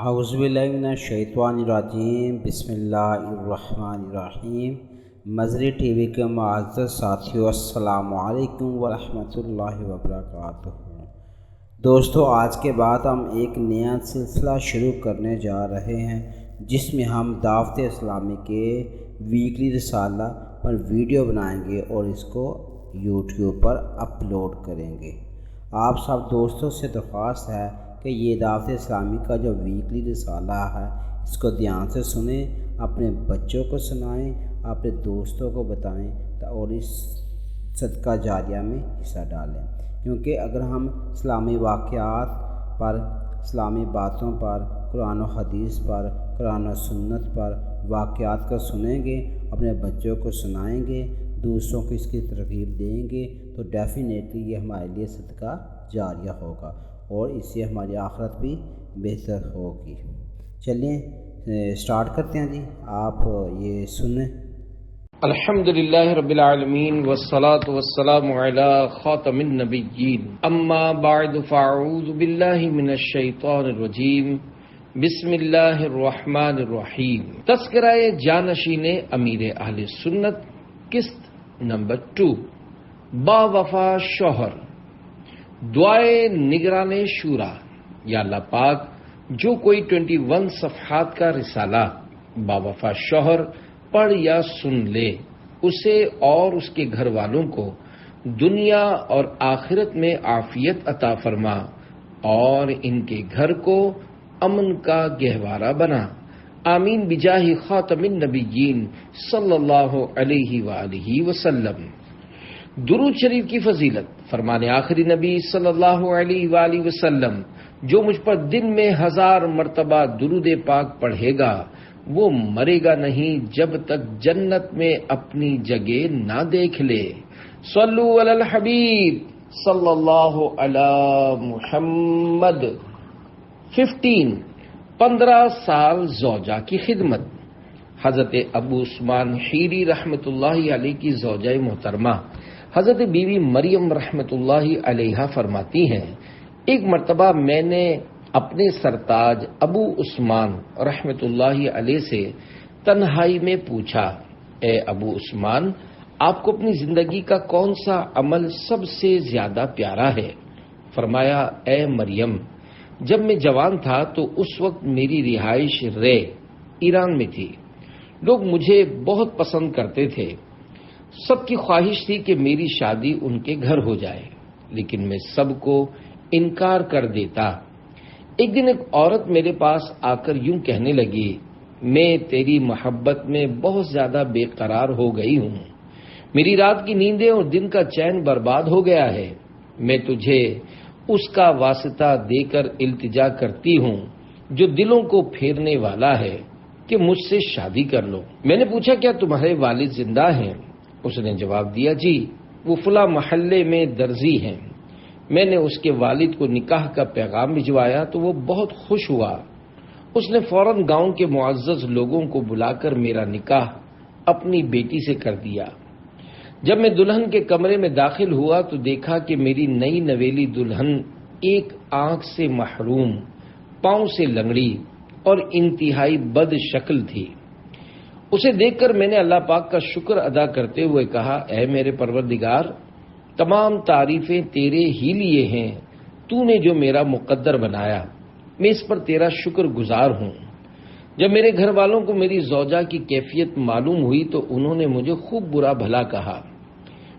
اعوذ باللہ من الشیطان الرجیم، بسم اللہ الرحمن الرحیم۔ مظہری ٹی وی کے معزز ساتھیو، السلام علیکم ورحمۃ اللہ وبرکاتہ۔ دوستو، آج کے بعد ہم ایک نیا سلسلہ شروع کرنے جا رہے ہیں جس میں ہم دعوت اسلامی کے ویکلی رسالہ پر ویڈیو بنائیں گے اور اس کو یوٹیوب پر اپلوڈ کریں گے۔ آپ سب دوستوں سے درخواست ہے کہ یہ دعوت اسلامی کا جو ویکلی رسالہ ہے اس کو دھیان سے سنیں، اپنے بچوں کو سنائیں، اپنے دوستوں کو بتائیں اور اس صدقہ جاریہ میں حصہ ڈالیں، کیونکہ اگر ہم اسلامی واقعات پر، اسلامی باتوں پر، قرآن و حدیث پر، قرآن و سنت پر واقعات کو سنیں گے، اپنے بچوں کو سنائیں گے، دوسروں کو اس کی ترغیب دیں گے تو ڈیفینیٹلی یہ ہمارے لیے صدقہ جاریہ ہوگا اور اس سے ہماری آخرت بھی بہتر ہوگی۔ چلیے سٹارٹ کرتے ہیں جی، آپ یہ سنیں۔ الحمدللہ رب العالمین والصلاة والسلام علی خاتم النبیین، اما بعد فاعوذ باللہ من الشیطان الرجیم، بسم اللہ الرحمن الرحیم۔ تذکرہ جانشین امیر اہل سنت، قسط نمبر 2، با وفا شوہر، دعائے نگران شورا۔ یا اللہ پاک، جو کوئی 21 صفحات کا رسالہ با وفا شوہر پڑھ یا سن لے، اسے اور اس کے گھر والوں کو دنیا اور آخرت میں عافیت عطا فرما اور ان کے گھر کو امن کا گہوارہ بنا، آمین بجاہ خاتم النبیین صلی اللہ علیہ وآلہ وسلم۔ درود شریف کی فضیلت، فرمان آخری نبی صلی اللہ علیہ وآلہ وسلم، جو مجھ پر دن میں 1000 مرتبہ درود پاک پڑھے گا وہ مرے گا نہیں جب تک جنت میں اپنی جگہ نہ دیکھ لے۔ صلو علی الحبیب صلی اللہ علی محمد۔ 15 سال زوجہ کی خدمت۔ حضرت ابو عثمان حیری رحمۃ اللہ علیہ کی زوجہ محترمہ حضرت بی بی مریم رحمۃ اللہ علیہا فرماتی ہیں، ایک مرتبہ میں نے اپنے سرتاج ابو عثمان رحمۃ اللہ علیہ سے تنہائی میں پوچھا، اے ابو عثمان، آپ کو اپنی زندگی کا کون سا عمل سب سے زیادہ پیارا ہے؟ فرمایا، اے مریم، جب میں جوان تھا تو اس وقت میری رہائش رے ایران میں تھی۔ لوگ مجھے بہت پسند کرتے تھے، سب کی خواہش تھی کہ میری شادی ان کے گھر ہو جائے، لیکن میں سب کو انکار کر دیتا۔ ایک دن ایک عورت میرے پاس آ کر یوں کہنے لگی، میں تیری محبت میں بہت زیادہ بے قرار ہو گئی ہوں، میری رات کی نیندیں اور دن کا چین برباد ہو گیا ہے، میں تجھے اس کا واسطہ دے کر التجا کرتی ہوں جو دلوں کو پھیرنے والا ہے کہ مجھ سے شادی کر لو۔ میں نے پوچھا، کیا تمہارے والد زندہ ہیں؟ اس نے جواب دیا، جی، وہ فلاں محلے میں درزی ہیں۔ میں نے اس کے والد کو نکاح کا پیغام بھجوایا تو وہ بہت خوش ہوا، اس نے فوراً گاؤں کے معزز لوگوں کو بلا کر میرا نکاح اپنی بیٹی سے کر دیا۔ جب میں دلہن کے کمرے میں داخل ہوا تو دیکھا کہ میری نئی نویلی دلہن ایک آنکھ سے محروم، پاؤں سے لنگڑی اور انتہائی بد شکل تھی۔ اسے دیکھ کر میں نے اللہ پاک کا شکر ادا کرتے ہوئے کہا، اے میرے پروردگار، تمام تعریفیں تیرے ہی لیے ہیں، تو نے جو میرا مقدر بنایا، میں اس پر تیرا شکر گزار ہوں۔ جب میرے گھر والوں کو میری زوجہ کی کیفیت معلوم ہوئی تو انہوں نے مجھے خوب برا بھلا کہا۔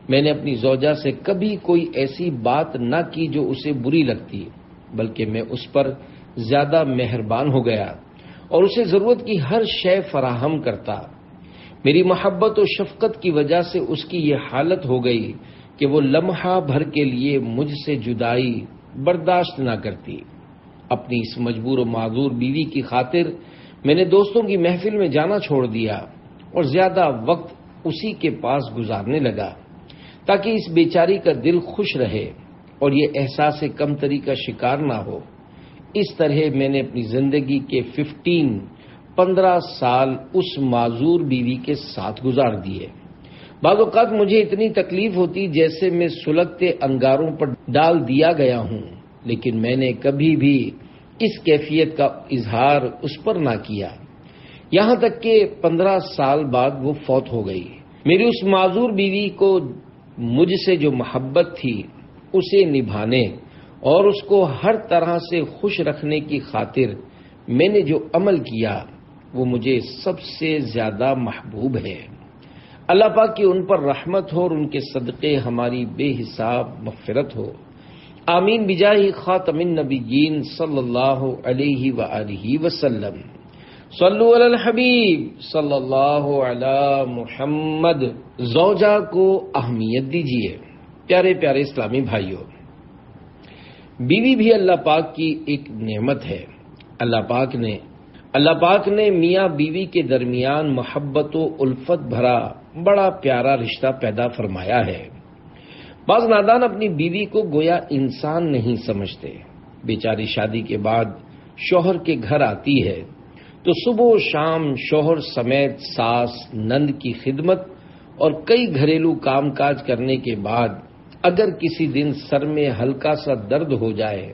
میں نے اپنی زوجہ سے کبھی کوئی ایسی بات نہ کی جو اسے بری لگتی، بلکہ میں اس پر زیادہ مہربان ہو گیا اور اسے ضرورت کی ہر شے فراہم کرتا۔ میری محبت و شفقت کی وجہ سے اس کی یہ حالت ہو گئی کہ وہ لمحہ بھر کے لیے مجھ سے جدائی برداشت نہ کرتی۔ اپنی اس مجبور و معذور بیوی کی خاطر میں نے دوستوں کی محفل میں جانا چھوڑ دیا اور زیادہ وقت اسی کے پاس گزارنے لگا تاکہ اس بیچاری کا دل خوش رہے اور یہ احساس کمتری کا شکار نہ ہو۔ اس طرح میں نے اپنی زندگی کے 15 سال اس معذور بیوی کے ساتھ گزار دیے۔ بعض اوقات مجھے اتنی تکلیف ہوتی جیسے میں سلگتے انگاروں پر ڈال دیا گیا ہوں، لیکن میں نے کبھی بھی اس کیفیت کا اظہار اس پر نہ کیا، یہاں تک کہ 15 سال بعد وہ فوت ہو گئی۔ میری اس معذور بیوی کو مجھ سے جو محبت تھی اسے نبھانے اور اس کو ہر طرح سے خوش رکھنے کی خاطر میں نے جو عمل کیا وہ مجھے سب سے زیادہ محبوب ہے۔ اللہ پاک کی ان پر رحمت ہو اور ان کے صدقے ہماری بے حساب مغفرت ہو، آمین بجاہ خاتم النبیین صلی اللہ علیہ وآلہ وسلم۔ صلو علی الحبیب صلی اللہ علی محمد۔ زوجہ کو اہمیت دیجیے۔ پیارے پیارے اسلامی بھائیوں، بیوی بھی اللہ پاک کی ایک نعمت ہے۔ اللہ پاک نے میاں بیوی کے درمیان محبت و الفت بھرا بڑا پیارا رشتہ پیدا فرمایا ہے۔ بعض نادان اپنی بیوی کو گویا انسان نہیں سمجھتے۔ بیچاری شادی کے بعد شوہر کے گھر آتی ہے تو صبح و شام شوہر سمیت ساس نند کی خدمت اور کئی گھریلو کام کاج کرنے کے بعد اگر کسی دن سر میں ہلکا سا درد ہو جائے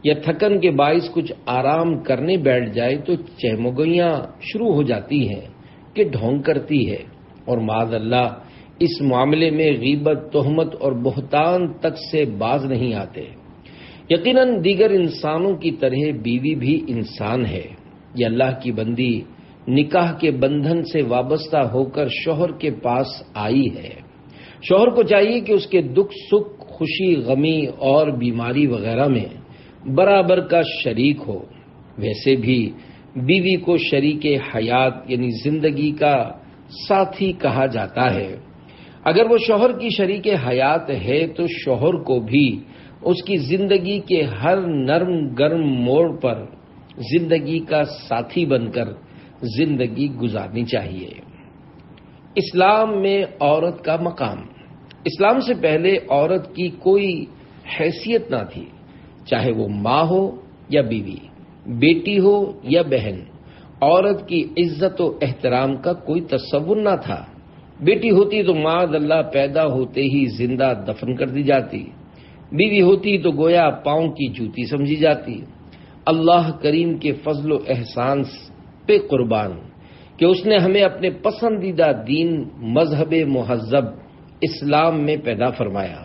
یا تھکن کے باعث کچھ آرام کرنے بیٹھ جائے تو چہمگوئیاں شروع ہو جاتی ہیں کہ ڈھونگ کرتی ہے، اور معاذ اللہ اس معاملے میں غیبت، تہمت اور بہتان تک سے باز نہیں آتے۔ یقیناً دیگر انسانوں کی طرح بیوی بھی انسان ہے۔ یہ اللہ کی بندی نکاح کے بندھن سے وابستہ ہو کر شوہر کے پاس آئی ہے۔ شوہر کو چاہیے کہ اس کے دکھ سکھ، خوشی غمی اور بیماری وغیرہ میں برابر کا شریک ہو۔ ویسے بھی بیوی کو شریک حیات یعنی زندگی کا ساتھی کہا جاتا ہے۔ اگر وہ شوہر کی شریک حیات ہے تو شوہر کو بھی اس کی زندگی کے ہر نرم گرم موڑ پر زندگی کا ساتھی بن کر زندگی گزارنی چاہیے۔ اسلام میں عورت کا مقام۔ اسلام سے پہلے عورت کی کوئی حیثیت نہ تھی، چاہے وہ ماں ہو یا بیوی، بیٹی ہو یا بہن۔ عورت کی عزت و احترام کا کوئی تصور نہ تھا۔ بیٹی ہوتی تو معاذ اللہ پیدا ہوتے ہی زندہ دفن کر دی جاتی، بیوی ہوتی تو گویا پاؤں کی جوتی سمجھی جاتی۔ اللہ کریم کے فضل و احسان پہ قربان کہ اس نے ہمیں اپنے پسندیدہ دین مذہب مہذب اسلام میں پیدا فرمایا،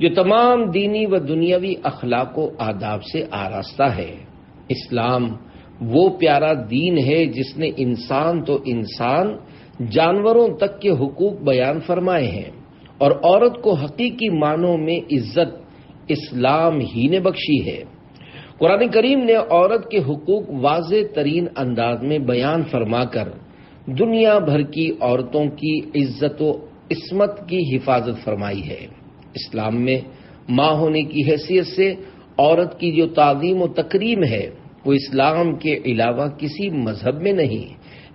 جو تمام دینی و دنیاوی اخلاق و آداب سے آراستہ ہے۔ اسلام وہ پیارا دین ہے جس نے انسان تو انسان جانوروں تک کے حقوق بیان فرمائے ہیں، اور عورت کو حقیقی معنوں میں عزت اسلام ہی نے بخشی ہے۔ قرآن کریم نے عورت کے حقوق واضح ترین انداز میں بیان فرما کر دنیا بھر کی عورتوں کی عزت و عصمت کی حفاظت فرمائی ہے۔ اسلام میں ماں ہونے کی حیثیت سے عورت کی جو تعظیم و تکریم ہے وہ اسلام کے علاوہ کسی مذہب میں نہیں۔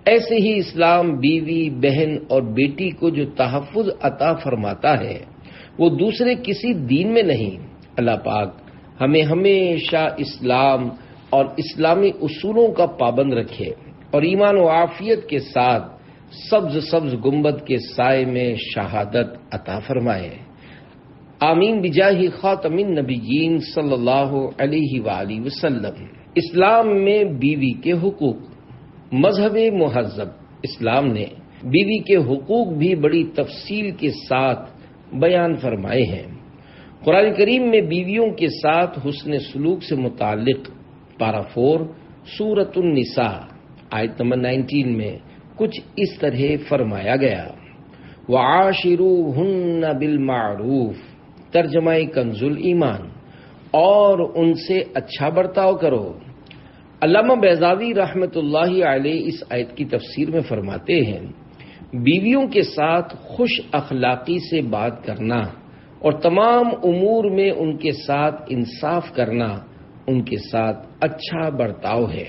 ایسے ہی اسلام بیوی، بہن اور بیٹی کو جو تحفظ عطا فرماتا ہے وہ دوسرے کسی دین میں نہیں۔ اللہ پاک ہمیں ہمیشہ اسلام اور اسلامی اصولوں کا پابند رکھے اور ایمان و عافیت کے ساتھ سبز گنبد کے سائے میں شہادت عطا فرمائے۔ آمین بجاہ خاتم النبیین صلی اللہ علیہ وآلہ وسلم۔ اسلام میں بیوی کے حقوق۔ مذہب مہذب اسلام نے بیوی کے حقوق بھی بڑی تفصیل کے ساتھ بیان فرمائے ہیں۔ قرآن کریم میں بیویوں کے ساتھ حسن سلوک سے متعلق پارہ 4 سورۃ النساء آیت نمبر 19 میں کچھ اس طرح فرمایا گیا، وَعَاشِرُوهُنَّ بِالْمَعْرُوفِ، ترجمہ کنز الایمان، اور ان سے اچھا برتاؤ کرو۔ علامہ بیضاوی رحمۃ اللہ علیہ اس آیت کی تفسیر میں فرماتے ہیں، بیویوں کے ساتھ خوش اخلاقی سے بات کرنا اور تمام امور میں ان کے ساتھ انصاف کرنا ان کے ساتھ اچھا برتاؤ ہے۔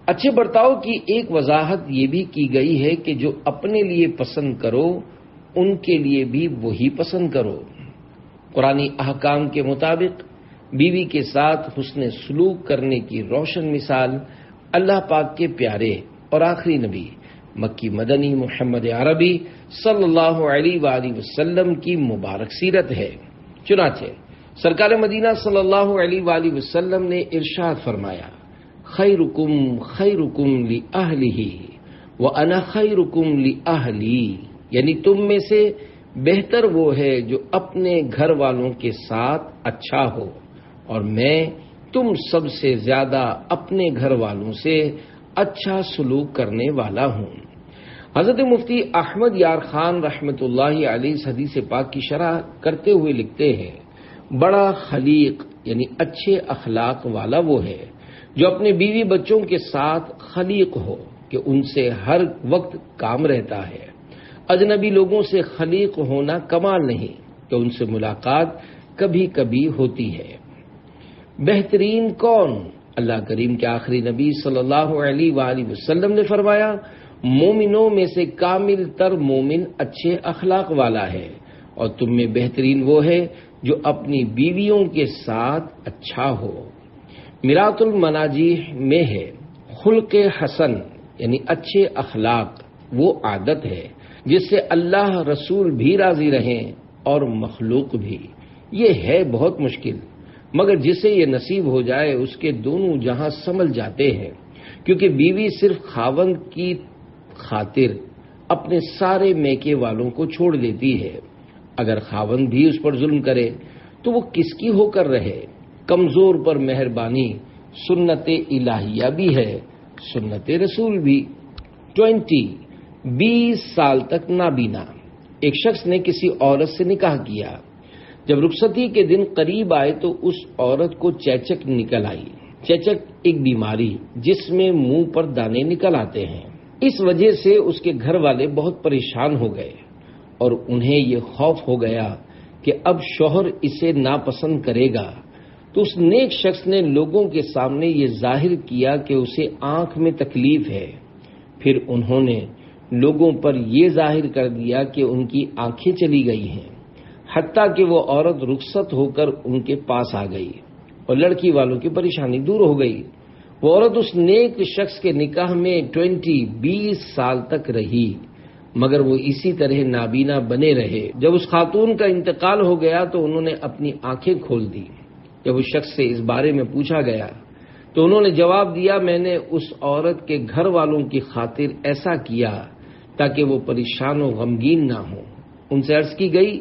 اچھے برتاؤ کی ایک وضاحت یہ بھی کی گئی ہے کہ جو اپنے لیے پسند کرو ان کے لیے بھی وہی پسند کرو۔ قرآنی احکام کے مطابق بیوی کے ساتھ حسن سلوک کرنے کی روشن مثال اللہ پاک کے پیارے اور آخری نبی مکی مدنی محمد عربی صلی اللہ علیہ وآلہ وسلم کی مبارک سیرت ہے۔ چنانچہ سرکار مدینہ صلی اللہ علیہ وآلہ وسلم نے ارشاد فرمایا، خیرکم خیرکم لأہلہ وَأَنَا خَيْرُكُمْ لِأَهْلِي، یعنی تم میں سے بہتر وہ ہے جو اپنے گھر والوں کے ساتھ اچھا ہو، اور میں تم سب سے زیادہ اپنے گھر والوں سے اچھا سلوک کرنے والا ہوں۔ حضرت مفتی احمد یار خان رحمۃ اللہ علیہ اس حدیث پاک کی شرح کرتے ہوئے لکھتے ہیں، بڑا خلیق یعنی اچھے اخلاق والا وہ ہے جو اپنے بیوی بچوں کے ساتھ خلیق ہو کہ ان سے ہر وقت کام رہتا ہے۔ اجنبی لوگوں سے خلیق ہونا کمال نہیں کہ ان سے ملاقات کبھی کبھی ہوتی ہے۔ بہترین کون؟ اللہ کریم کے آخری نبی صلی اللہ علیہ وآلہ وسلم نے فرمایا، مومنوں میں سے کامل تر مومن اچھے اخلاق والا ہے، اور تم میں بہترین وہ ہے جو اپنی بیویوں کے ساتھ اچھا ہو۔ میرات المناجیح میں ہے، خلق حسن یعنی اچھے اخلاق وہ عادت ہے جس سے اللہ رسول بھی راضی رہیں اور مخلوق بھی۔ یہ ہے بہت مشکل، مگر جسے یہ نصیب ہو جائے اس کے دونوں جہاں سنبھل جاتے ہیں، کیونکہ بیوی صرف خاوند کی خاطر اپنے سارے میکے والوں کو چھوڑ دیتی ہے۔ اگر خاوند بھی اس پر ظلم کرے تو وہ کس کی ہو کر رہے؟ کمزور پر مہربانی سنت الہیہ بھی ہے، سنت رسول بھی۔ 20 سال تک نابینا ایک شخص نے کسی عورت سے نکاح کیا۔ جب رخصتی کے دن قریب آئے تو اس عورت کو چیچک نکل آئی۔ چیچک ایک بیماری جس میں منہ پر دانے نکل آتے ہیں۔ اس وجہ سے اس کے گھر والے بہت پریشان ہو گئے اور انہیں یہ خوف ہو گیا کہ اب شوہر اسے ناپسند کرے گا، تو اس نیک شخص نے لوگوں کے سامنے یہ ظاہر کیا کہ اسے آنکھ میں تکلیف ہے۔ پھر انہوں نے لوگوں پر یہ ظاہر کر دیا کہ ان کی آنکھیں چلی گئی ہیں، حتیٰ کہ وہ عورت رخصت ہو کر ان کے پاس آ گئی اور لڑکی والوں کی پریشانی دور ہو گئی۔ وہ عورت اس نیک شخص کے نکاح میں 20 سال تک رہی، مگر وہ اسی طرح نابینا بنے رہے۔ جب اس خاتون کا انتقال ہو گیا تو انہوں نے اپنی آنکھیں کھول دی۔ جب اس شخص سے اس بارے میں پوچھا گیا تو انہوں نے جواب دیا، میں نے اس عورت کے گھر والوں کی خاطر ایسا کیا تاکہ وہ پریشان و غمگین نہ ہوں۔ ان سے عرض کی گئی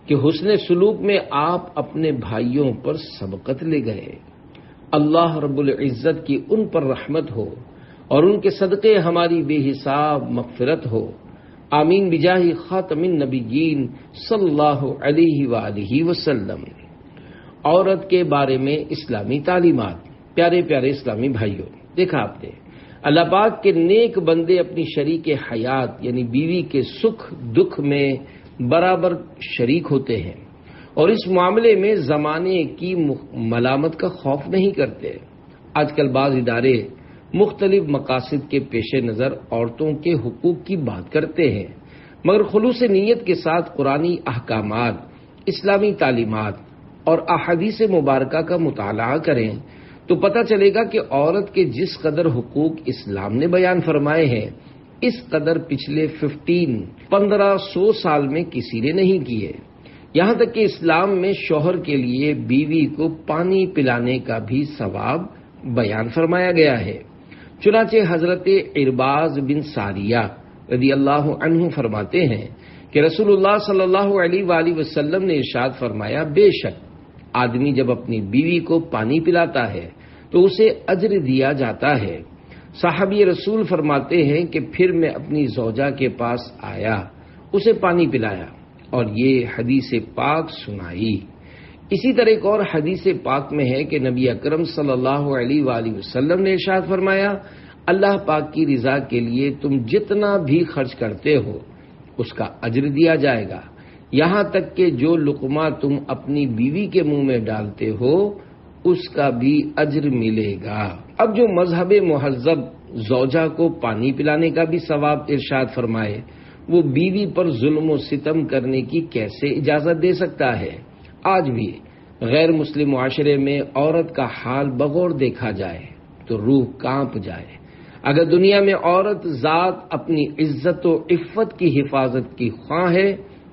کہ حسن سلوک میں آپ اپنے بھائیوں پر سبقت لے گئے۔ اللہ رب العزت کی ان پر رحمت ہو اور ان کے صدقے ہماری بے حساب مغفرت ہو، آمین بجاہ خاتم النبیین صلی اللہ علیہ وآلہ وسلم۔ عورت کے بارے میں اسلامی تعلیمات۔ پیارے پیارے اسلامی بھائیوں، دیکھا آپ نے اللہ پاک کے نیک بندے اپنی شریک حیات یعنی بیوی کے سکھ دکھ میں برابر شریک ہوتے ہیں، اور اس معاملے میں زمانے کی ملامت کا خوف نہیں کرتے۔ آج کل بعض ادارے مختلف مقاصد کے پیش نظر عورتوں کے حقوق کی بات کرتے ہیں، مگر خلوص نیت کے ساتھ قرآنی احکامات، اسلامی تعلیمات اور احادیث مبارکہ کا مطالعہ کریں تو پتہ چلے گا کہ عورت کے جس قدر حقوق اسلام نے بیان فرمائے ہیں، اس قدر پچھلے 1500 سال میں کسی نے نہیں کیے۔ یہاں تک کہ اسلام میں شوہر کے لیے بیوی کو پانی پلانے کا بھی ثواب بیان فرمایا گیا ہے۔ چنانچہ حضرت عرباض بن ساریہ رضی اللہ عنہ فرماتے ہیں کہ رسول اللہ صلی اللہ علیہ وآلہ وسلم نے ارشاد فرمایا، بے شک آدمی جب اپنی بیوی کو پانی پلاتا ہے تو اسے اجر دیا جاتا ہے۔ صحابی رسول فرماتے ہیں کہ پھر میں اپنی زوجہ کے پاس آیا، اسے پانی پلایا اور یہ حدیث پاک سنائی۔ اسی طرح ایک اور حدیث پاک میں ہے کہ نبی اکرم صلی اللہ علیہ وآلہ وسلم نے ارشاد فرمایا، اللہ پاک کی رضا کے لیے تم جتنا بھی خرچ کرتے ہو اس کا اجر دیا جائے گا، یہاں تک کہ جو لقمہ تم اپنی بیوی کے منہ میں ڈالتے ہو اس کا بھی اجر ملے گا۔ اب جو مذہب مہذب زوجہ کو پانی پلانے کا بھی ثواب ارشاد فرمائے، وہ بیوی پر ظلم و ستم کرنے کی کیسے اجازت دے سکتا ہے؟ آج بھی غیر مسلم معاشرے میں عورت کا حال بغور دیکھا جائے تو روح کانپ جائے۔ اگر دنیا میں عورت ذات اپنی عزت و عفت کی حفاظت کی خواہ ہے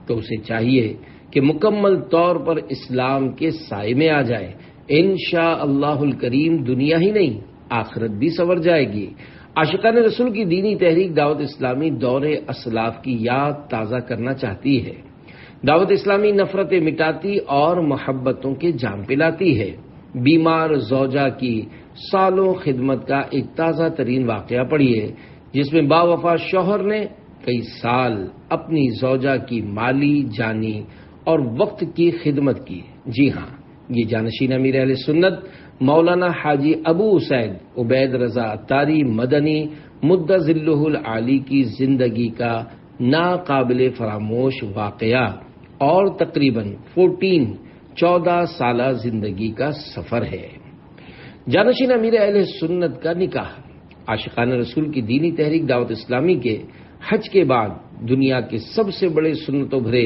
تو اسے چاہیے کہ مکمل طور پر اسلام کے سائے میں آ جائے، انشاءاللہ الکریم دنیا ہی نہیں آخرت بھی سنور جائے گی۔ عاشقان رسول کی دینی تحریک دعوت اسلامی دور اسلاف کی یاد تازہ کرنا چاہتی ہے۔ دعوت اسلامی نفرتیں مٹاتی اور محبتوں کے جام پلاتی ہے۔ بیمار زوجہ کی سالوں خدمت کا ایک تازہ ترین واقعہ پڑھیے، جس میں باوفا شوہر نے کئی سال اپنی زوجہ کی مالی، جانی اور وقت کی خدمت کی۔ جی ہاں، یہ جانشین امیر اہل سنت مولانا حاجی ابو اسید عبید رضا اتاری مدنی مد ظلہ العالی کی زندگی کا ناقابل فراموش واقعہ اور تقریباً 14 سالہ زندگی کا سفر ہے۔ جانشین امیر اہل سنت کا نکاح عاشقان رسول کی دینی تحریک دعوت اسلامی کے حج کے بعد دنیا کے سب سے بڑے سنتوں بھرے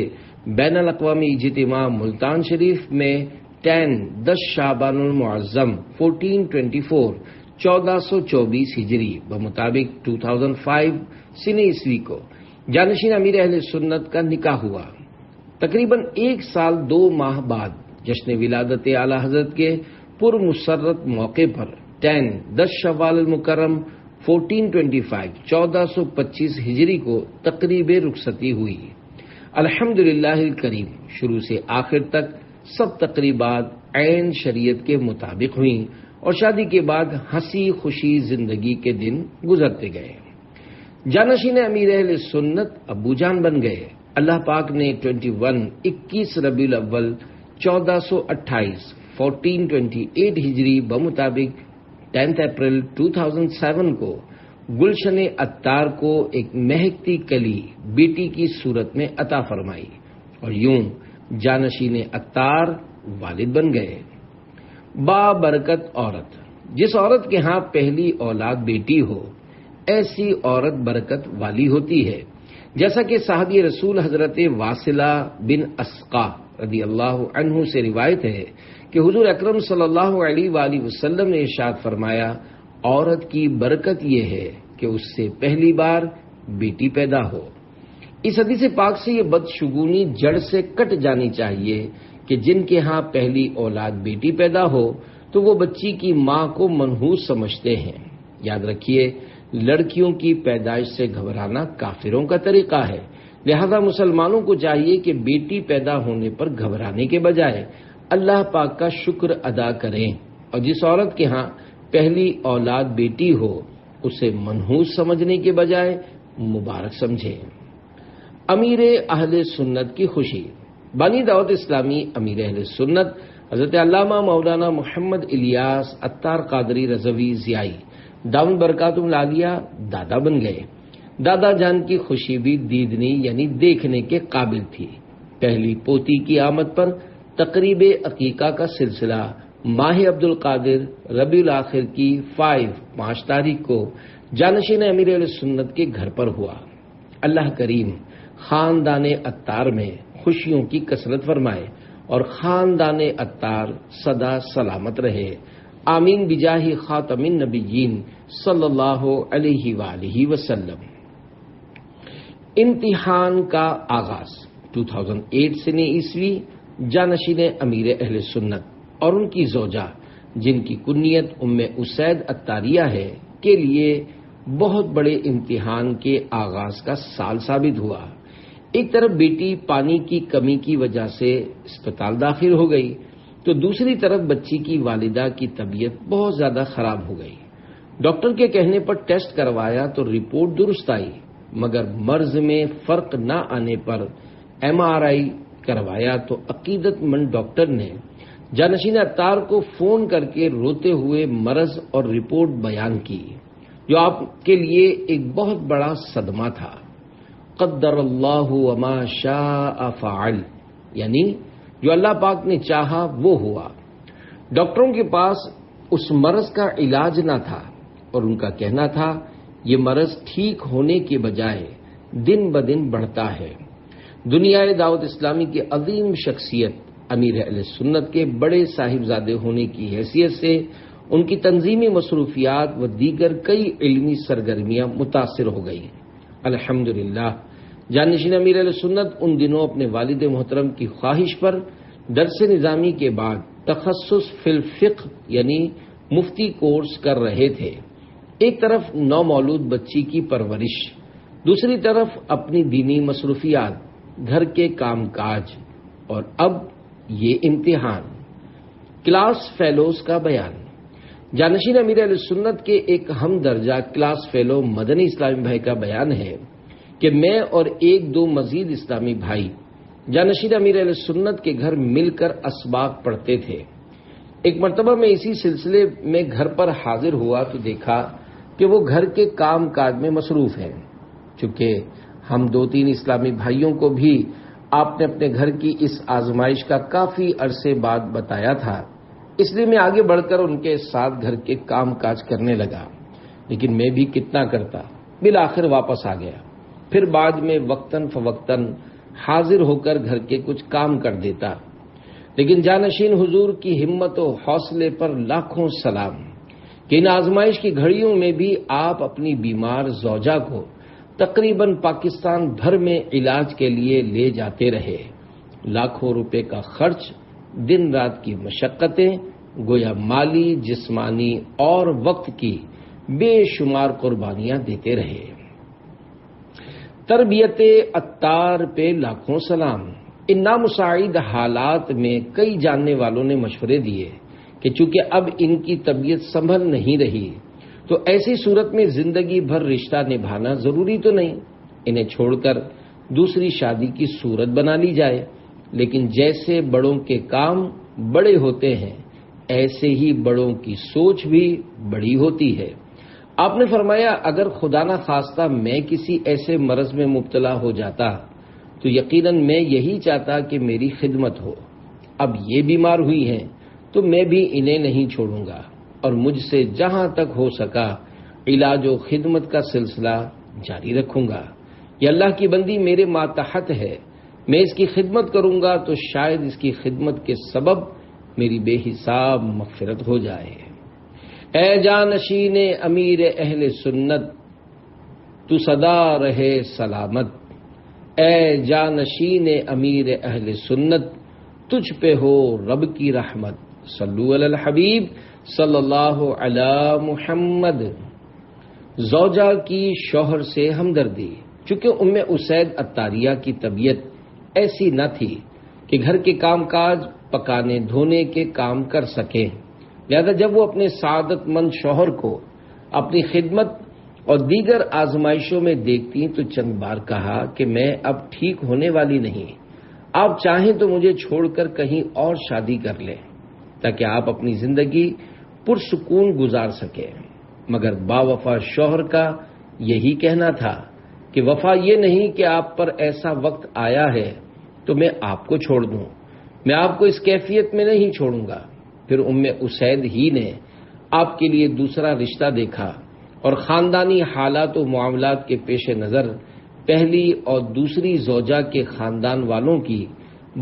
بین الاقوامی اجتماع ملتان شریف میں 10 شعبان المعظم 1424 ہجری بمطابق 2005 سنہ عیسوی کو جانشین امیر اہل سنت کا نکاح ہوا۔ تقریباً 1 سال 2 ماہ بعد جشن ولادت اعلی حضرت کے پرمسرت موقع پر 10 شوال المکرم 1425 ہجری کو تقریب رخصتی ہوئی۔ الحمدللہ الکریم شروع سے آخر تک سب تقریبات عین شریعت کے مطابق ہوئیں اور شادی کے بعد ہنسی خوشی زندگی کے دن گزرتے گئے۔ جانشین امیر اہل سنت ابو جان بن گئے۔ اللہ پاک نے 21 ربیع الاول 1428 ہجری بمطابق 10 اپریل 2007 کو گلشن عطار کو ایک مہکتی کلی بیٹی کی صورت میں عطا فرمائی اور یوں جانشین عطار والد بن گئے۔ بابرکت عورت، جس عورت کے ہاں پہلی اولاد بیٹی ہو، ایسی عورت برکت والی ہوتی ہے۔ جیسا کہ صحابی رسول حضرت واصلہ بن اسقا رضی اللہ عنہ سے روایت ہے کہ حضور اکرم صلی اللہ علیہ وآلہ وسلم نے ارشاد فرمایا، عورت کی برکت یہ ہے کہ اس سے پہلی بار بیٹی پیدا ہو۔ اس حدیث پاک سے یہ بدشگونی جڑ سے کٹ جانی چاہیے کہ جن کے ہاں پہلی اولاد بیٹی پیدا ہو تو وہ بچی کی ماں کو منحوس سمجھتے ہیں۔ یاد رکھیے، لڑکیوں کی پیدائش سے گھبرانا کافروں کا طریقہ ہے، لہذا مسلمانوں کو چاہیے کہ بیٹی پیدا ہونے پر گھبرانے کے بجائے اللہ پاک کا شکر ادا کریں اور جس عورت کے ہاں پہلی اولاد بیٹی ہو اسے منحوس سمجھنے کے بجائے مبارک سمجھیں۔ امیر اہل سنت کی خوشی۔ بانی دعوت اسلامی امیر اہل سنت حضرت علامہ مولانا محمد الیاس عطار قادری رضوی ضیائی دامن برکاتہم العالیہ دادا بن گئے۔ دادا جان کی خوشی بھی دیدنی یعنی دیکھنے کے قابل تھی۔ پہلی پوتی کی آمد پر تقریب عقیقہ کا سلسلہ ماہ عبد القادر ربیع الاخر کی 5 تاریخ کو جانشین امیر علیہ سنت کے گھر پر ہوا۔ اللہ کریم خاندان عطار میں خوشیوں کی کثرت فرمائے اور خاندان عطار سدا سلامت رہے، آمین بجاہ خاتم النبیین صلی اللہ علیہ وآلہ وسلم۔ امتحان کا آغاز 2008 سنہ عیسوی جانشین امیر اہل سنت اور ان کی زوجہ جن کی کنیت ام اسید عطاریہ ہے کے لیے بہت بڑے امتحان کے آغاز کا سال ثابت ہوا۔ ایک طرف بیٹی پانی کی کمی کی وجہ سے اسپتال داخل ہو گئی تو دوسری طرف بچی کی والدہ کی طبیعت بہت زیادہ خراب ہو گئی۔ ڈاکٹر کے کہنے پر ٹیسٹ کروایا تو رپورٹ درست آئی، مگر مرض میں فرق نہ آنے پر MRI کروایا تو عقیدت مند ڈاکٹر نے جانشین عطار کو فون کر کے روتے ہوئے مرض اور رپورٹ بیان کی، جو آپ کے لیے ایک بہت بڑا صدمہ تھا۔ قدر اللہ وما شاء فعل، یعنی جو اللہ پاک نے چاہا وہ ہوا۔ ڈاکٹروں کے پاس اس مرض کا علاج نہ تھا اور ان کا کہنا تھا یہ مرض ٹھیک ہونے کے بجائے دن بدن بڑھتا ہے۔ دنیا دعوت اسلامی کی عظیم شخصیت امیر اہل سنت کے بڑے صاحبزادے ہونے کی حیثیت سے ان کی تنظیمی مصروفیات و دیگر کئی علمی سرگرمیاں متاثر ہو گئیں۔ الحمدللہ جانشین امیر اہل سنت ان دنوں اپنے والد محترم کی خواہش پر درس نظامی کے بعد تخصص فی الفقہ یعنی مفتی کورس کر رہے تھے۔ ایک طرف نومولود بچی کی پرورش، دوسری طرف اپنی دینی مصروفیات، گھر کے کام کاج، اور اب یہ امتحان۔ کلاس فیلوز کا بیان۔ جانشین امیر اہل سنت کے ایک ہم درجہ کلاس فیلو مدنی اسلامی بھائی کا بیان ہے کہ میں اور ایک دو مزید اسلامی بھائی جانشین امیر اہل سنت کے گھر مل کر اسباق پڑھتے تھے۔ ایک مرتبہ میں اسی سلسلے میں گھر پر حاضر ہوا تو دیکھا کہ وہ گھر کے کام کاج میں مصروف ہیں۔ چونکہ ہم دو تین اسلامی بھائیوں کو بھی آپ نے اپنے گھر کی اس آزمائش کا کافی عرصے بعد بتایا تھا، اس لیے میں آگے بڑھ کر ان کے ساتھ گھر کے کام کاج کرنے لگا، لیکن میں بھی کتنا کرتا، بالآخر واپس آ گیا۔ پھر بعد میں وقتاً فوقتاً حاضر ہو کر گھر کے کچھ کام کر دیتا، لیکن جانشین حضور کی ہمت و حوصلے پر لاکھوں سلام کہ ان آزمائش کی گھڑیوں میں بھی آپ اپنی بیمار زوجہ کو تقریباً پاکستان بھر میں علاج کے لیے لے جاتے رہے۔ لاکھوں روپے کا خرچ، دن رات کی مشقتیں، گویا مالی، جسمانی اور وقت کی بے شمار قربانیاں دیتے رہے۔ تربیت عطار پہ لاکھوں سلام۔ ان نامساعد حالات میں کئی جاننے والوں نے مشورے دیے کہ چونکہ اب ان کی طبیعت سنبھل نہیں رہی تو ایسی صورت میں زندگی بھر رشتہ نبھانا ضروری تو نہیں، انہیں چھوڑ کر دوسری شادی کی صورت بنا لی جائے۔ لیکن جیسے بڑوں کے کام بڑے ہوتے ہیں ایسے ہی بڑوں کی سوچ بھی بڑی ہوتی ہے۔ آپ نے فرمایا اگر خدا نہ خواستہ میں کسی ایسے مرض میں مبتلا ہو جاتا تو یقیناً میں یہی چاہتا کہ میری خدمت ہو۔ اب یہ بیمار ہوئی ہیں تو میں بھی انہیں نہیں چھوڑوں گا اور مجھ سے جہاں تک ہو سکا علاج و خدمت کا سلسلہ جاری رکھوں گا۔ یہ اللہ کی بندی میرے ماتحت ہے، میں اس کی خدمت کروں گا تو شاید اس کی خدمت کے سبب میری بے حساب مغفرت ہو جائے۔ اے جانشین امیر اہل سنت تو سدا رہے سلامت، اے جانشین امیر اہل سنت تجھ پہ ہو رب کی رحمت، صلو علی الحبیب صلی اللہ علی محمد۔ زوجہ کی شوہر سے ہمدردی۔ چونکہ ام اسید عطاریہ کی طبیعت ایسی نہ تھی کہ گھر کے کام کاج، پکانے دھونے کے کام کر سکیں، لہذا جب وہ اپنے سعادت مند شوہر کو اپنی خدمت اور دیگر آزمائشوں میں دیکھتی تو چند بار کہا کہ میں اب ٹھیک ہونے والی نہیں، آپ چاہیں تو مجھے چھوڑ کر کہیں اور شادی کر لیں تاکہ آپ اپنی زندگی پرسکون گزار سکیں۔ مگر با وفا شوہر کا یہی کہنا تھا کہ وفا یہ نہیں کہ آپ پر ایسا وقت آیا ہے تو میں آپ کو چھوڑ دوں، میں آپ کو اس کیفیت میں نہیں چھوڑوں گا۔ پھر ام اسید ہی نے آپ کے لیے دوسرا رشتہ دیکھا اور خاندانی حالات و معاملات کے پیش نظر پہلی اور دوسری زوجہ کے خاندان والوں کی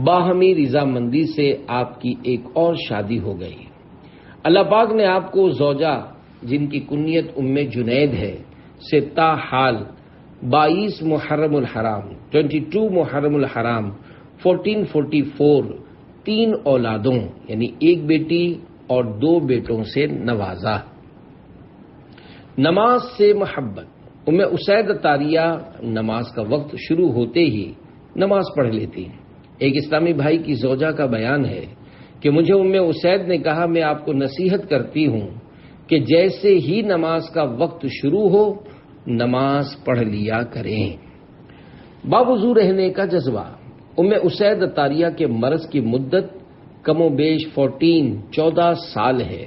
باہمی رضامندی سے آپ کی ایک اور شادی ہو گئی۔ اللہ پاک نے آپ کو زوجہ جن کی کنیت ام جنید ہے سے تاحال 22 محرم الحرام 22 محرم الحرام 1444 3 اولادوں یعنی ایک بیٹی اور 2 بیٹوں سے نوازا۔ نماز سے محبت۔ ام اسید عطاریہ نماز کا وقت شروع ہوتے ہی نماز پڑھ لیتی۔ ایک اسلامی بھائی کی زوجہ کا بیان ہے کہ مجھے ام اسید نے کہا میں آپ کو نصیحت کرتی ہوں کہ جیسے ہی نماز کا وقت شروع ہو نماز پڑھ لیا کریں۔ باوضو رہنے کا جذبہ۔ ام اسید عطاریہ کے مرض کی مدت کم و بیش 14 سال ہے۔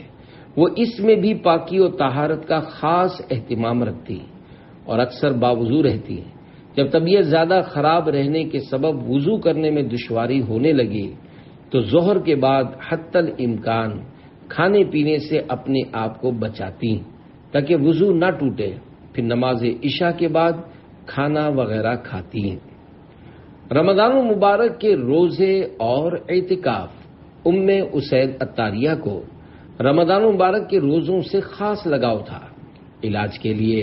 وہ اس میں بھی پاکی و طہارت کا خاص اہتمام رکھتی اور اکثر باوضو رہتی۔ جب طبیعت زیادہ خراب رہنے کے سبب وضو کرنے میں دشواری ہونے لگی تو ظہر کے بعد حتی الامکان کھانے پینے سے اپنے آپ کو بچاتی تاکہ وضو نہ ٹوٹے، پھر نماز عشاء کے بعد کھانا وغیرہ کھاتی۔ رمضان المبارک کے روزے اور اعتکاف۔ ام اسید عطاریہ کو رمضان المبارک کے روزوں سے خاص لگاؤ تھا۔ علاج کے لیے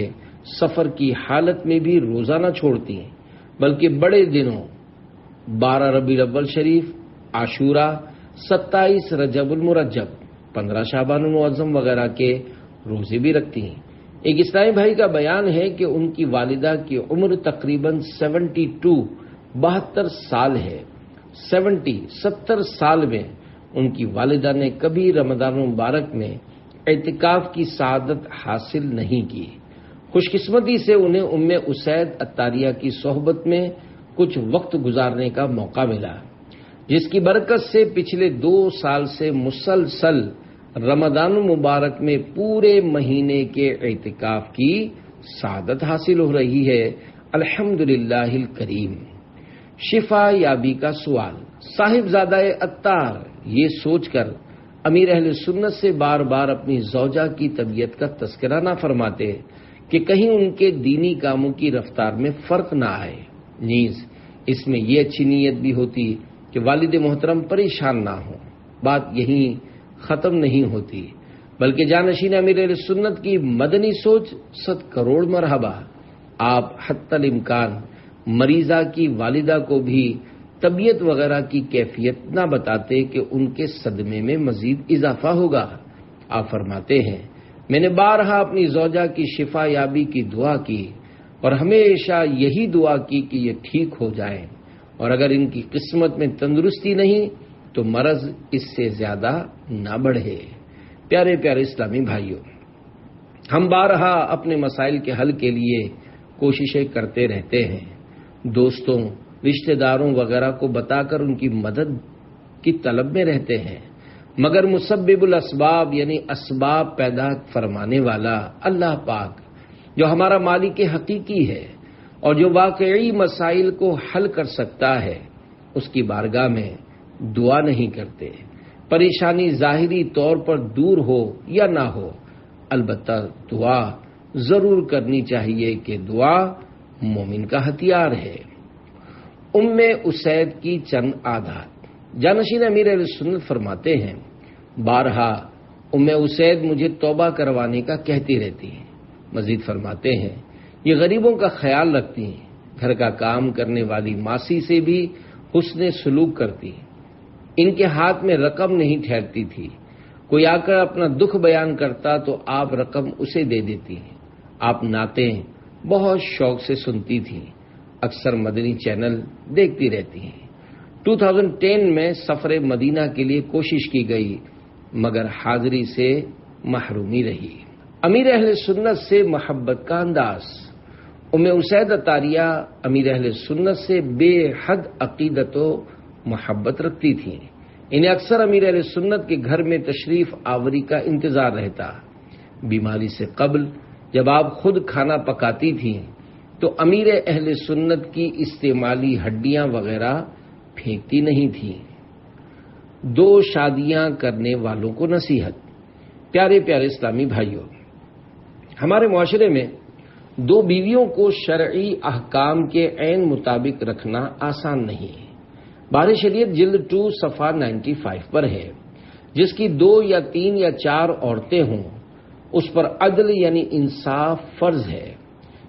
سفر کی حالت میں بھی روزہ نہ چھوڑتی، بلکہ بڑے دنوں 12 ربیع الاول شریف، عاشورہ، 27 رجب المرجب، 15 شعبان المعظم وغیرہ کے روزے بھی رکھتی ہیں۔ ایک اسلامی بھائی کا بیان ہے کہ ان کی والدہ کی عمر تقریباً 72 سال ہے۔ 70 سال میں ان کی والدہ نے کبھی رمضان المبارک میں اعتکاف کی سعادت حاصل نہیں کی۔ خوش قسمتی سے انہیں ام اسید عطاریہ کی صحبت میں کچھ وقت گزارنے کا موقع ملا، جس کی برکت سے پچھلے 2 سال سے مسلسل رمضان المبارک میں پورے مہینے کے اعتکاف کی سعادت حاصل ہو رہی ہے۔ الحمدللہ الکریم۔ شفا یابی کا سوال۔ صاحبزادہ عطار یہ سوچ کر امیر اہل سنت سے بار بار اپنی زوجہ کی طبیعت کا تذکرہ نہ فرماتے کہ کہیں ان کے دینی کاموں کی رفتار میں فرق نہ آئے، نیز اس میں یہ اچھی نیت بھی ہوتی کہ والد محترم پریشان نہ ہوں۔ بات یہیں ختم نہیں ہوتی، بلکہ جانشین امیر اہل سنت کی مدنی سوچ 100 کروڑ مرحبا۔ آپ حتی الامکان مریضہ کی والدہ کو بھی طبیعت وغیرہ کی کیفیت نہ بتاتے کہ ان کے صدمے میں مزید اضافہ ہوگا۔ آپ فرماتے ہیں، میں نے بارہا اپنی زوجہ کی شفا یابی کی دعا کی اور ہمیشہ یہی دعا کی کہ یہ ٹھیک ہو جائیں، اور اگر ان کی قسمت میں تندرستی نہیں تو مرض اس سے زیادہ نہ بڑھے۔ پیارے پیارے اسلامی بھائیوں، ہم بارہا اپنے مسائل کے حل کے لیے کوششیں کرتے رہتے ہیں، دوستوں، رشتہ داروں وغیرہ کو بتا کر ان کی مدد کی طلب میں رہتے ہیں، مگر مسبب الاسباب یعنی اسباب پیدا فرمانے والا اللہ پاک، جو ہمارا مالک حقیقی ہے اور جو واقعی مسائل کو حل کر سکتا ہے، اس کی بارگاہ میں دعا نہیں کرتے۔ پریشانی ظاہری طور پر دور ہو یا نہ ہو، البتہ دعا ضرور کرنی چاہیے کہ دعا مومن کا ہتھیار ہے۔ ام اسید کی چند عادات۔ جانشین امیر اہل سنت فرماتے ہیں، بارہا ام اسید مجھے توبہ کروانے کا کہتی رہتی ہیں۔ مزید فرماتے ہیں، یہ غریبوں کا خیال رکھتی ہیں، گھر کا کام کرنے والی ماسی سے بھی حسن سلوک کرتی ہیں، ان کے ہاتھ میں رقم نہیں ٹھہرتی تھی، کوئی آ کر اپنا دکھ بیان کرتا تو آپ رقم اسے دے دیتی ہیں۔ آپ نعتیں بہت شوق سے سنتی تھیں، اکثر مدنی چینل دیکھتی رہتی ہیں۔ 2010 میں سفر مدینہ کے لیے کوشش کی گئی، مگر حاضری سے محرومی رہی۔ امیر اہل سنت سے محبت کا انداز۔ ام اسید عطاریہ امیر اہل سنت سے بے حد عقیدت و محبت رکھتی تھیں۔ انہیں اکثر امیر اہل سنت کے گھر میں تشریف آوری کا انتظار رہتا۔ بیماری سے قبل جب آپ خود کھانا پکاتی تھیں تو امیر اہل سنت کی استعمالی ہڈیاں وغیرہ پھینکتی نہیں تھیں۔ 2 شادیاں کرنے والوں کو نصیحت۔ پیارے پیارے اسلامی بھائیوں، ہمارے معاشرے میں 2 بیویوں کو شرعی احکام کے عین مطابق رکھنا آسان نہیں ہے۔ بار شریعت جلد 2 صفحہ 95 پر ہے، جس کی 2 یا 3 یا 4 عورتیں ہوں اس پر عدل یعنی انصاف فرض ہے،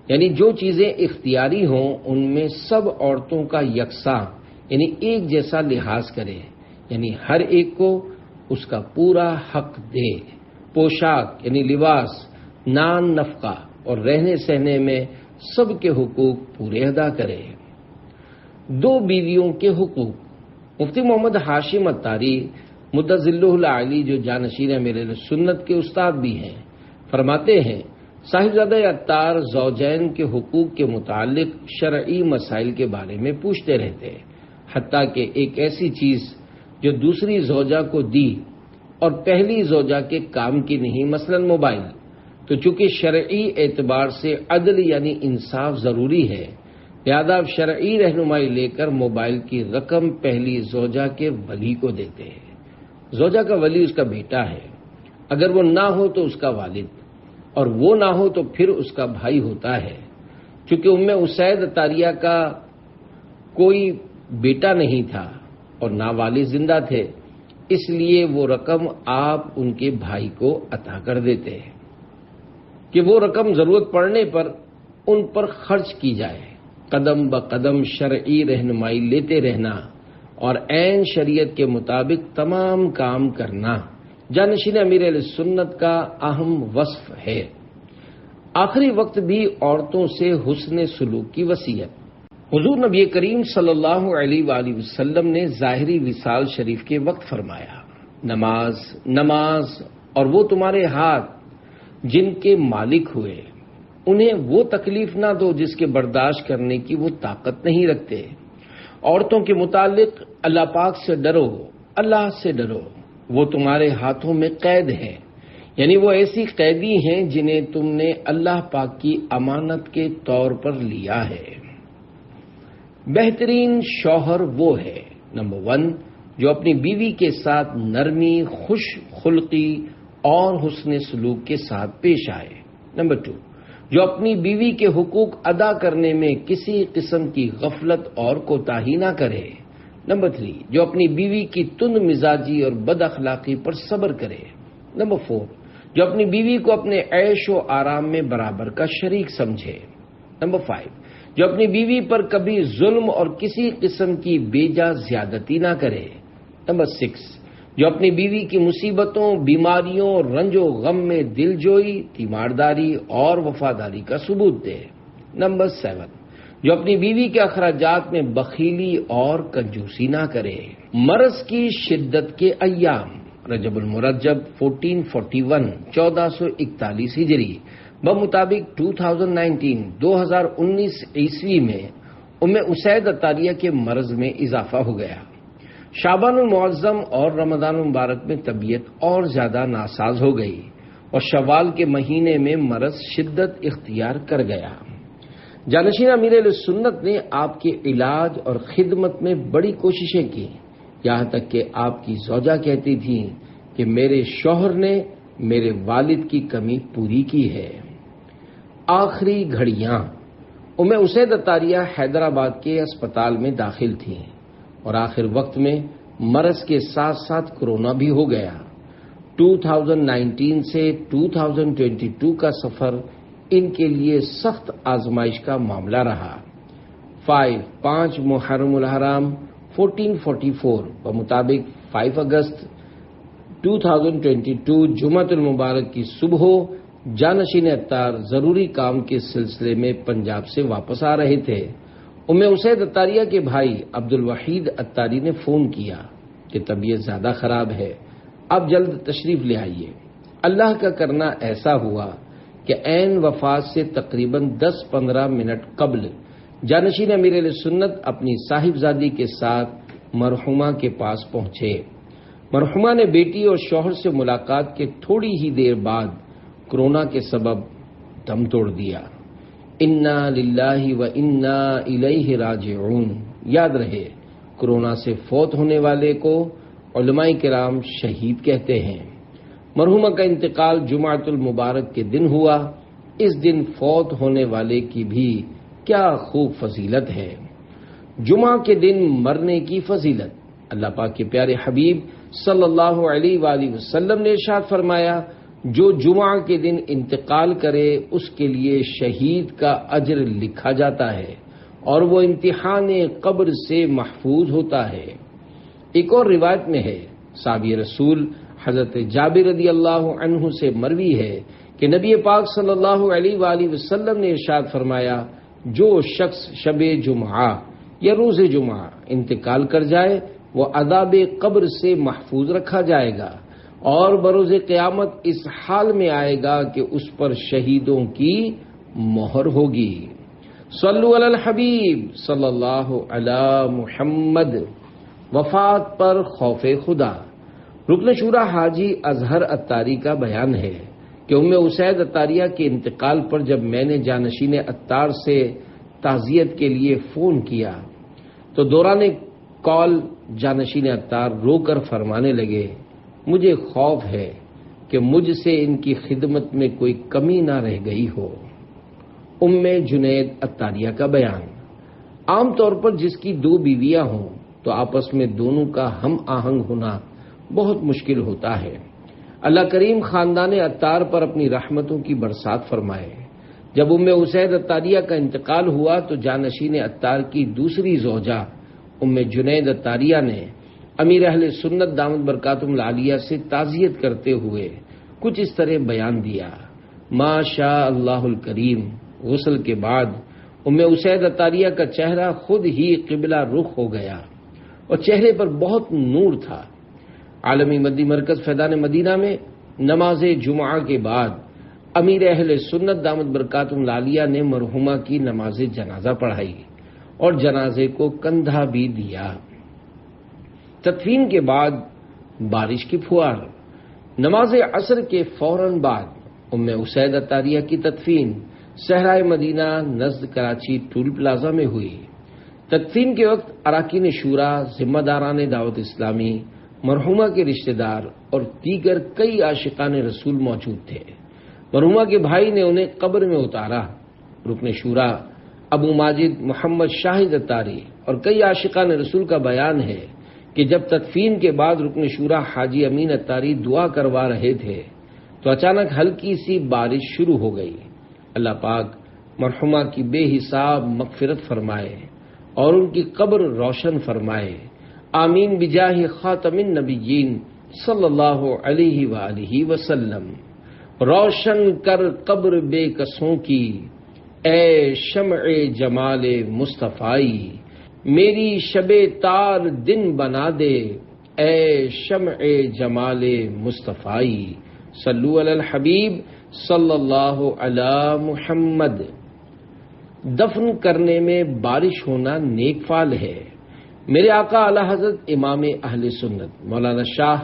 یعنی جو چیزیں اختیاری ہوں ان میں سب عورتوں کا یکساں یعنی ایک جیسا لحاظ کرے، یعنی ہر ایک کو اس کا پورا حق دے۔ پوشاک یعنی لباس، نان نفقہ اور رہنے سہنے میں سب کے حقوق پورے ادا کرے۔ 2 بیویوں کے حقوق۔ مفتی محمد ہاشم عطاری مدظلہ العالی، جو جانشین امیر اہل سنت کے استاد بھی ہیں، فرماتے ہیں، صاحبزادہ عطار زوجین کے حقوق کے متعلق شرعی مسائل کے بارے میں پوچھتے رہتے ہیں، حتیٰ کہ ایک ایسی چیز جو دوسری زوجہ کو دی اور پہلی زوجہ کے کام کی نہیں، مثلا موبائل، تو چونکہ شرعی اعتبار سے عدل یعنی انصاف ضروری ہے، لہذا آپ شرعی رہنمائی لے کر موبائل کی رقم پہلی زوجہ کے ولی کو دیتے ہیں۔ زوجہ کا ولی اس کا بیٹا ہے، اگر وہ نہ ہو تو اس کا والد، اور وہ نہ ہو تو پھر اس کا بھائی ہوتا ہے۔ چونکہ ام اسید عطاریہ کا کوئی بیٹا نہیں تھا اور نہ والد زندہ تھے، اس لیے وہ رقم آپ ان کے بھائی کو عطا کر دیتے ہیں کہ وہ رقم ضرورت پڑنے پر ان پر خرچ کی جائے۔ قدم بقدم شرعی رہنمائی لیتے رہنا اور عین شریعت کے مطابق تمام کام کرنا جانشین امیر اہل سنت کا اہم وصف ہے۔ آخری وقت بھی عورتوں سے حسن سلوک کی وصیت۔ حضور نبی کریم صلی اللہ علیہ وآلہ وسلم نے ظاہری وصال شریف کے وقت فرمایا، نماز نماز اور وہ تمہارے ہاتھ جن کے مالک ہوئے انہیں وہ تکلیف نہ دو جس کے برداشت کرنے کی وہ طاقت نہیں رکھتے۔ عورتوں کے متعلق اللہ پاک سے ڈرو، اللہ سے ڈرو، وہ تمہارے ہاتھوں میں قید ہیں، یعنی وہ ایسی قیدی ہیں جنہیں تم نے اللہ پاک کی امانت کے طور پر لیا ہے۔ بہترین شوہر وہ ہے، نمبر 1، جو اپنی بیوی کے ساتھ نرمی، خوش خلقی اور حسن سلوک کے ساتھ پیش آئے۔ نمبر 2، جو اپنی بیوی کے حقوق ادا کرنے میں کسی قسم کی غفلت اور کوتاہی نہ کرے۔ نمبر 3، جو اپنی بیوی کی تند مزاجی اور بد اخلاقی پر صبر کرے۔ نمبر 4، جو اپنی بیوی کو اپنے عیش و آرام میں برابر کا شریک سمجھے۔ نمبر 5، جو اپنی بیوی پر کبھی ظلم اور کسی قسم کی بیجا زیادتی نہ کرے۔ نمبر 6، جو اپنی بیوی کی مصیبتوں، بیماریوں، رنج و غم میں دل جوئی، تیمارداری اور وفاداری کا ثبوت دے۔ نمبر 7، جو اپنی بیوی کے اخراجات میں بخیلی اور کنجوسی نہ کرے۔ مرض کی شدت کے ایام، رجب المرجب 1441 1441 ہجری بمطابق 2019 عیسوی میں ام اسید عطاریہ کے مرض میں اضافہ ہو گیا۔ شعبان المعظم اور رمضان المبارک میں طبیعت اور زیادہ ناساز ہو گئی اور شوال کے مہینے میں مرض شدت اختیار کر گیا۔ جانشین امیر اہل سنت نے آپ کے علاج اور خدمت میں بڑی کوششیں کی، یہاں تک کہ آپ کی زوجہ کہتی تھی کہ میرے شوہر نے میرے والد کی کمی پوری کی ہے۔ آخری گھڑیاں، ام اسید عطاریہ حیدرآباد کے اسپتال میں داخل تھیں اور آخر وقت میں مرض کے ساتھ ساتھ کورونا بھی ہو گیا۔ 2019 سے 2022 کا سفر ان کے لیے سخت آزمائش کا معاملہ رہا۔ 5 محرم الحرام 1444 بمطابق 5 اگست 2022 جمعۃ المبارک کی صبح جانشین عطار ضروری کام کے سلسلے میں پنجاب سے واپس آ رہے تھے۔ ام اسید عطاریہ کے بھائی عبد الوحید عطاری نے فون کیا کہ طبیعت زیادہ خراب ہے، اب جلد تشریف لے آئیے۔ اللہ کا کرنا ایسا ہوا کہ عین وفات سے تقریباً 10-15 منٹ قبل جانشین امیر اہل سنت اپنی صاحبزادی کے ساتھ مرحومہ کے پاس پہنچے۔ مرحومہ نے بیٹی اور شوہر سے ملاقات کے تھوڑی ہی دیر بعد کورونا کے سبب دم توڑ دیا۔ انا للہ و انا الیہ راجعون۔ یاد رہے، کورونا سے فوت ہونے والے کو علماء کرام شہید کہتے ہیں۔ مرحومہ کا انتقال جمعۃ المبارک کے دن ہوا۔ اس دن فوت ہونے والے کی بھی کیا خوب فضیلت ہے۔ جمعہ کے دن مرنے کی فضیلت، اللہ پاک کے پیارے حبیب صلی اللہ علیہ وآلہ وسلم نے ارشاد فرمایا، جو جمعہ کے دن انتقال کرے اس کے لیے شہید کا اجر لکھا جاتا ہے اور وہ امتحان قبر سے محفوظ ہوتا ہے۔ ایک اور روایت میں ہے، صحابی رسول حضرت جابر رضی اللہ عنہ سے مروی ہے کہ نبی پاک صلی اللہ علیہ وآلہ وسلم نے ارشاد فرمایا، جو شخص شب جمعہ یا روز جمعہ انتقال کر جائے وہ عذاب قبر سے محفوظ رکھا جائے گا اور بروز قیامت اس حال میں آئے گا کہ اس پر شہیدوں کی مہر ہوگی۔ صلو علی الحبیب صلی اللہ علی محمد۔ وفات پر خوف خدا، رکن شورا حاجی اظہر عطاری کا بیان ہے کہ ام اسید عطاریہ کے انتقال پر جب میں نے جانشین عطار سے تعزیت کے لیے فون کیا تو دوران کال جانشین عطار رو کر فرمانے لگے، مجھے خوف ہے کہ مجھ سے ان کی خدمت میں کوئی کمی نہ رہ گئی ہو۔ ام جنید عطاریہ کا بیان، عام طور پر جس کی 2 بیویاں ہوں تو آپس میں دونوں کا ہم آہنگ ہونا بہت مشکل ہوتا ہے۔ اللہ کریم خاندان عطار پر اپنی رحمتوں کی برسات فرمائے۔ جب ام اسید عطاریہ کا انتقال ہوا تو جانشین عطار کی دوسری زوجہ ام جنید عطاریہ نے امیر اہل سنت دامت برکاتہم العالیہ سے تعزیت کرتے ہوئے کچھ اس طرح بیان دیا: ما شاء اللہ الکریم، غسل کے بعد ام اسید عطاریہ کا چہرہ خود ہی قبلہ رخ ہو گیا اور چہرے پر بہت نور تھا۔ عالمی مدی مرکز فیضان مدینہ میں نماز جمعہ کے بعد امیر اہل سنت دامت برکاتہم العالیہ نے مرحومہ کی نماز جنازہ پڑھائی اور جنازے کو کندھا بھی دیا۔ تدفین کے بعد بارش کی پھوار۔ نماز عصر کے فوراً بعد ام اسید عطاریہ کی تدفین صحرائے مدینہ نزد کراچی ٹول پلازا میں ہوئی۔ تدفین کے وقت اراکین شورا، ذمہ داران دعوت اسلامی، مرحومہ کے رشتہ دار اور دیگر کئی عاشقان رسول موجود تھے۔ مرحومہ کے بھائی نے انہیں قبر میں اتارا۔ رکن شورا ابو ماجد محمد شاہد عطاری اور کئی عاشقان رسول کا بیان ہے کہ جب تدفین کے بعد رکن شورا حاجی امین عطاری دعا کروا رہے تھے تو اچانک ہلکی سی بارش شروع ہو گئی۔ اللہ پاک مرحومہ کی بے حساب مغفرت فرمائے اور ان کی قبر روشن فرمائے، آمین بجاہ خاتم النبیین صلی اللہ علیہ وآلہ وسلم۔ روشن کر قبر بے کسوں کی، اے شمع جمال مصطفائی، میری شب تار دن بنا دے، اے شمع جمال مصطفائی۔ صلو علی الحبیب صلی اللہ علی محمد۔ دفن کرنے میں بارش ہونا نیک فعل ہے۔ میرے آقا اعلی حضرت امام اہل سنت مولانا شاہ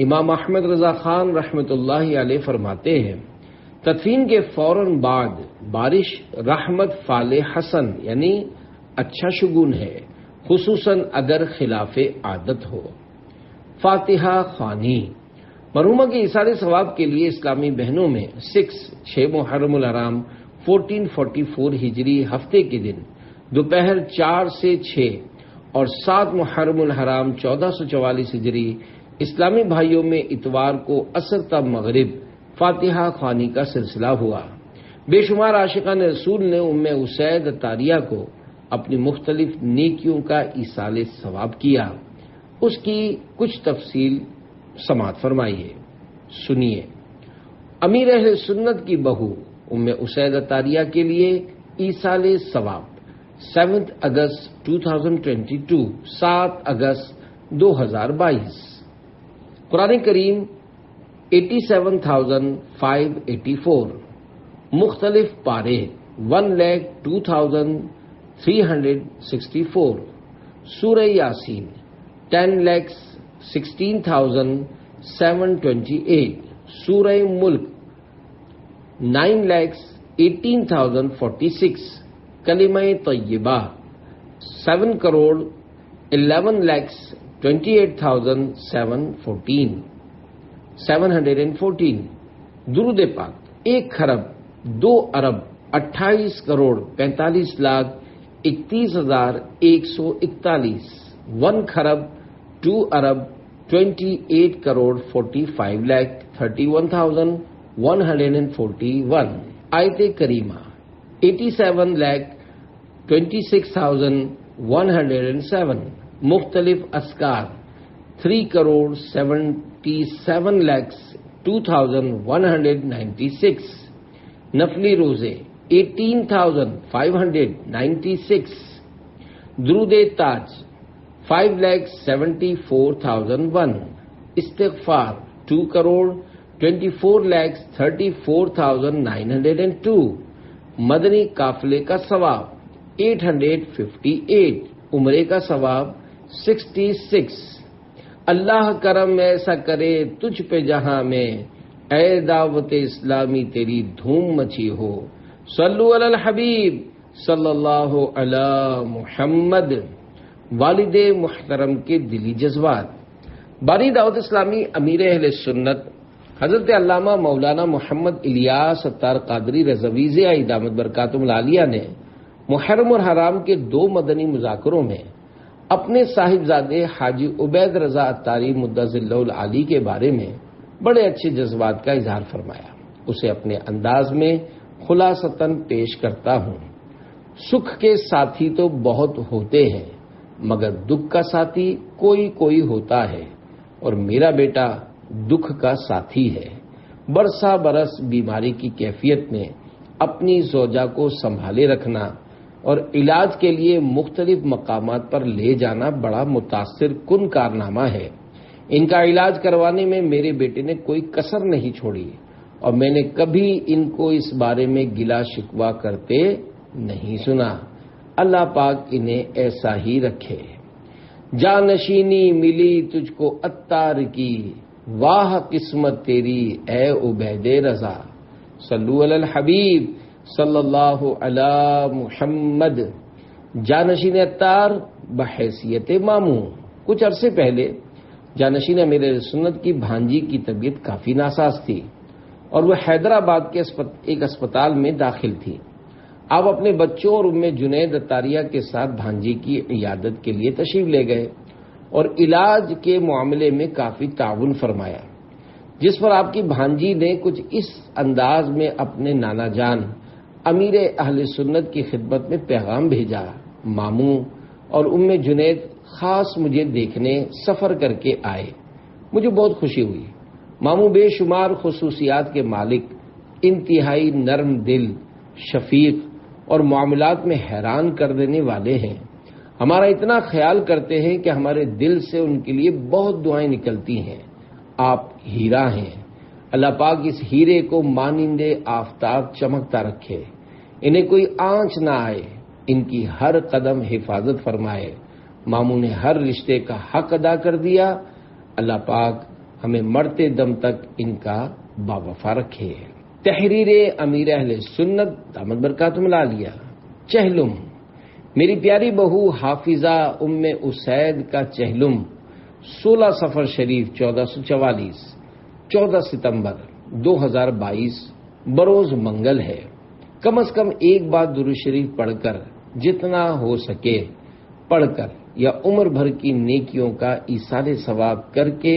امام احمد رضا خان رحمۃ اللہ علیہ فرماتے ہیں، تدفین کے فوراً بعد بارش رحمت فعل حسن یعنی اچھا شگون ہے، خصوصاً اگر خلاف عادت ہو۔ فاتحہ خوانی۔ مرحومہ کے ایثار ثواب کے لیے اسلامی بہنوں میں 6 محرم الحرام 1444 ہجری ہفتے کے دن دوپہر 4 سے 6 اور 7 محرم الحرام 1444 ہجری اسلامی بھائیوں میں اتوار کو عصر تا مغرب فاتحہ خوانی کا سلسلہ ہوا۔ بے شمار عاشقان رسول نے ام اسید عطاریہ کو اپنی مختلف نیکیوں کا ایصال ثواب کیا۔ اس کی کچھ تفصیل سماعت فرمائیے، سنیے۔ امیر اہل سنت کی بہو ام اسید عطاریہ کے لیے ایصال ثواب 7 اگست 2022 7 اگست 2022۔ قرآن کریم 87,584، مختلف پارے 1,02,364، سورہ یاسین 10,16,728، سورہ ملک 9,18,046، کلمہ طیبہ 7,11,28,714، درود پاک 1,02,28,45,31,141، 1,28,45,31,141، آیت کریمہ 87,26,107، مختلف اذکار 3,77,02,196، نفلی روزے 18,596، درود تاج 5,74,001، استغفار 2,24,34,902، مدنی قافلے کا ثواب 858، عمرے کا ثواب 66۔ اللہ کرم ایسا کرے تجھ پہ جہاں میں، اے دعوت اسلامی تیری دھوم مچی ہو۔ صلو علی الحبیب صلی اللہ علی محمد۔ والد محترم کے دلی جذبات۔ بانی دعوت اسلامی امیر اہل سنت حضرت علامہ مولانا محمد الیاس ستار قادری رضوی زئی دامت برکاتہم العالیہ نے محرم الحرام کے 2 مدنی مذاکروں میں اپنے صاحبزادے حاجی عبید رضا عطاری مدظلہ العالی کے بارے میں بڑے اچھے جذبات کا اظہار فرمایا۔ اسے اپنے انداز میں خلاصتاً پیش کرتا ہوں۔ سکھ کے ساتھی تو بہت ہوتے ہیں مگر دکھ کا ساتھی کوئی کوئی ہوتا ہے، اور میرا بیٹا دکھ کا ساتھی ہے۔ برسا برس بیماری کی کیفیت میں اپنی زوجہ کو سنبھالے رکھنا اور علاج کے لیے مختلف مقامات پر لے جانا بڑا متاثر کن کارنامہ ہے۔ ان کا علاج کروانے میں میرے بیٹے نے کوئی کسر نہیں چھوڑی اور میں نے کبھی ان کو اس بارے میں گلا شکوہ کرتے نہیں سنا۔ اللہ پاک انہیں ایسا ہی رکھے۔ جانشینی ملی تجھ کو عطار کی، واہ قسمت تیری اے عبید رضا۔ صلو علی الحبیب صلی اللہ علی محمد۔ جانشین عطار بحیثیت ماموں۔ کچھ عرصے پہلے جانشین امیر اہل سنت کی بھانجی کی طبیعت کافی ناساز تھی اور وہ حیدرآباد کے ایک اسپتال میں داخل تھی۔ آپ اپنے بچوں اور ام جنید عطاریہ کے ساتھ بھانجی کی عیادت کے لیے تشریف لے گئے اور علاج کے معاملے میں کافی تعاون فرمایا، جس پر آپ کی بھانجی نے کچھ اس انداز میں اپنے نانا جان امیر اہل سنت کی خدمت میں پیغام بھیجا: ماموں اور ام جنید خاص مجھے دیکھنے سفر کر کے آئے، مجھے بہت خوشی ہوئی۔ ماموں بے شمار خصوصیات کے مالک، انتہائی نرم دل، شفیق اور معاملات میں حیران کر دینے والے ہیں۔ ہمارا اتنا خیال کرتے ہیں کہ ہمارے دل سے ان کے لیے بہت دعائیں نکلتی ہیں۔ آپ ہیرا ہیں، اللہ پاک اس ہیرے کو مانند آفتاب چمکتا رکھے، انہیں کوئی آنچ نہ آئے، ان کی ہر قدم حفاظت فرمائے۔ ماموں نے ہر رشتے کا حق ادا کر دیا، اللہ پاک ہمیں مرتے دم تک ان کا باوفا رکھے۔ تحریر امیر اہل سنت دامت برکاتہم العالیہ۔ چہلم، میری پیاری بہو حافظہ ام اسید کا چہلم 16 صفر شریف 1444 14 ستمبر 2022 بروز منگل ہے۔ کم از کم ایک بار درود شریف پڑھ کر، جتنا ہو سکے پڑھ کر یا عمر بھر کی نیکیوں کا ایصال ثواب کر کے